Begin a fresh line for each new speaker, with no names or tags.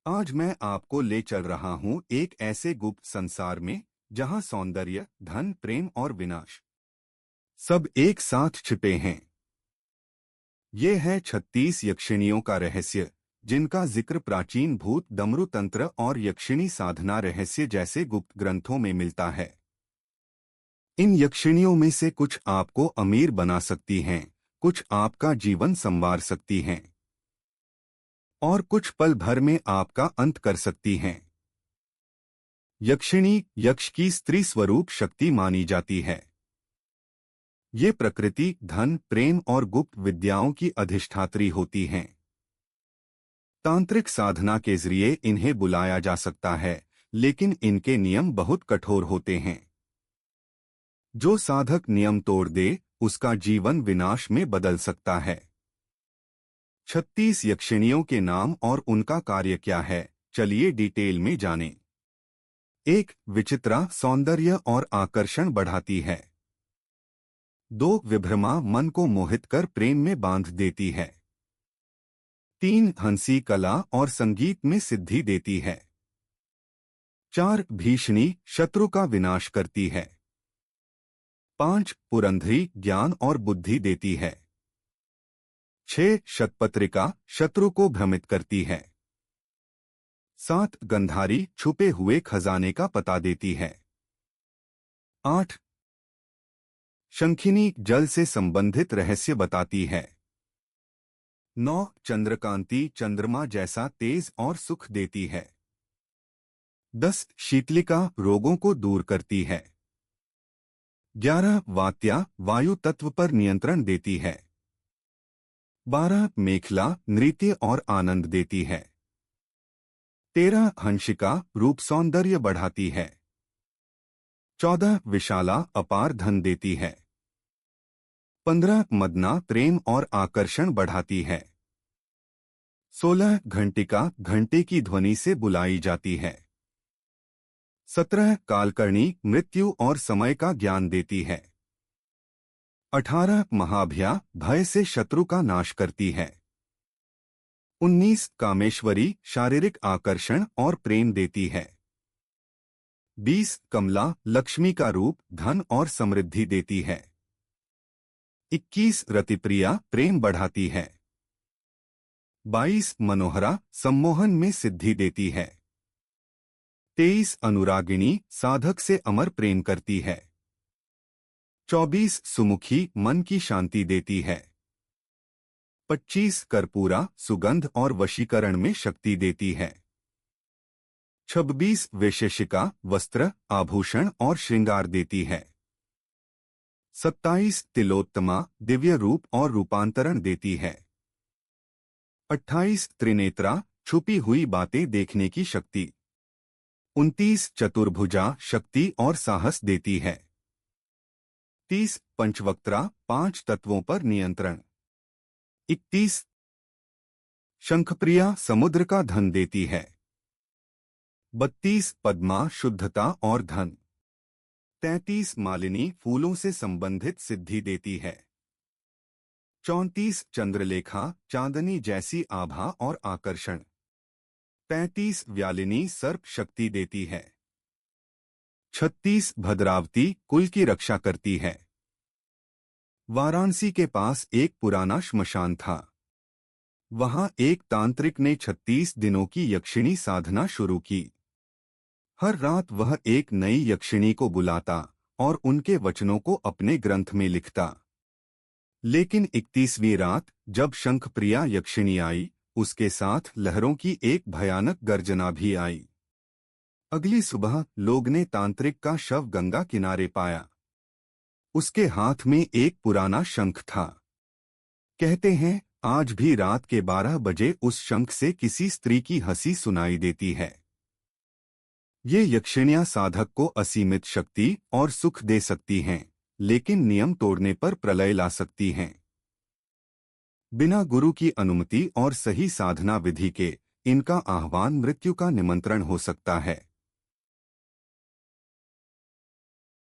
आज मैं आपको ले चल रहा हूं एक ऐसे गुप्त संसार में जहां सौंदर्य, धन, प्रेम और विनाश सब एक साथ छिपे हैं। ये है 36 यक्षिणियों का रहस्य, जिनका जिक्र प्राचीन भूत, डमरू तंत्र और यक्षिणी साधना रहस्य जैसे गुप्त ग्रंथों में मिलता है। इन यक्षिणियों में से कुछ आपको अमीर बना सकती हैं, कुछ आपका जीवन संवार सकती हैं और कुछ पल भर में आपका अंत कर सकती हैं। यक्षिणी यक्ष की स्त्री स्वरूप शक्ति मानी जाती है। ये प्रकृति, धन, प्रेम और गुप्त विद्याओं की अधिष्ठात्री होती हैं। तांत्रिक साधना के जरिए इन्हें बुलाया जा सकता है, लेकिन इनके नियम बहुत कठोर होते हैं। जो साधक नियम तोड़ दे, उसका जीवन विनाश में बदल सकता है। 36 यक्षिणियों के नाम और उनका कार्य क्या है, चलिए डिटेल में जानें। 1. विचित्रा सौंदर्य और आकर्षण बढ़ाती है। 2. विभ्रमा मन को मोहित कर प्रेम में बांध देती है। 3. हंसी कला और संगीत में सिद्धि देती है। 4. भीषणी शत्रु का विनाश करती है। 5. पुरंधरी ज्ञान और बुद्धि देती है। 6. शतपत्रिका शत्रु को भ्रमित करती है। 7. गंधारी छुपे हुए खजाने का पता देती है। 8. शंखिनी जल से संबंधित रहस्य बताती है। 9. चंद्रकांति चंद्रमा जैसा तेज और सुख देती है। 10. शीतलिका रोगों को दूर करती है। 11. वात्या वायु तत्व पर नियंत्रण देती है। 12. मेखला नृत्य और आनंद देती है। 13. हंसिका रूप सौंदर्य बढ़ाती है। 14. विशाला अपार धन देती है। 15. मदना प्रेम और आकर्षण बढ़ाती है। 16. घंटिका घंटे की ध्वनि से बुलाई जाती है। 17. कालकर्णी मृत्यु और समय का ज्ञान देती है। 18. महाभया भय से शत्रु का नाश करती है। 19. कामेश्वरी शारीरिक आकर्षण और प्रेम देती है। 20. कमला लक्ष्मी का रूप धन और समृद्धि देती है। 21. रतिप्रिया प्रेम बढ़ाती है। 22. मनोहरा सम्मोहन में सिद्धि देती है। 23. अनुरागिणी साधक से अमर प्रेम करती है। 24. सुमुखी मन की शांति देती है। 25. कर्पूरा सुगंध और वशीकरण में शक्ति देती है। 26. वैशेषिका वस्त्र आभूषण और श्रृंगार देती है। 27. तिलोत्तमा दिव्य रूप और रूपांतरण देती है। 28. त्रिनेत्रा छुपी हुई बातें देखने की शक्ति। 29. चतुर्भुजा शक्ति और साहस देती है। 30. पंचवक्त्रा 5 तत्वों पर नियंत्रण। 31. शंखप्रिया समुद्र का धन देती है। 32. पद्मा शुद्धता और धन। 33. मालिनी फूलों से संबंधित सिद्धि देती है। 34. चंद्रलेखा चांदनी जैसी आभा और आकर्षण। 35. व्यालिनी सर्प शक्ति देती है। 36. भद्रावती कुल की रक्षा करती है। वाराणसी के पास एक पुराना श्मशान था। वहां एक तांत्रिक ने 36 दिनों की यक्षिणी साधना शुरू की। हर रात वह एक नई यक्षिणी को बुलाता और उनके वचनों को अपने ग्रंथ में लिखता। लेकिन 31वीं रात जब शंखप्रिया यक्षिणी आई, उसके साथ लहरों की एक भयानक गर्जना भी आई। अगली सुबह लोग ने तांत्रिक का शव गंगा किनारे पाया। उसके हाथ में एक पुराना शंख था। कहते हैं आज भी रात के 12 बजे उस शंख से किसी स्त्री की हंसी सुनाई देती है। ये यक्षिणियां साधक को असीमित शक्ति और सुख दे सकती हैं, लेकिन नियम तोड़ने पर प्रलय ला सकती हैं। बिना गुरु की अनुमति और सही साधना विधि के इनका आह्वान मृत्यु का निमंत्रण हो सकता है।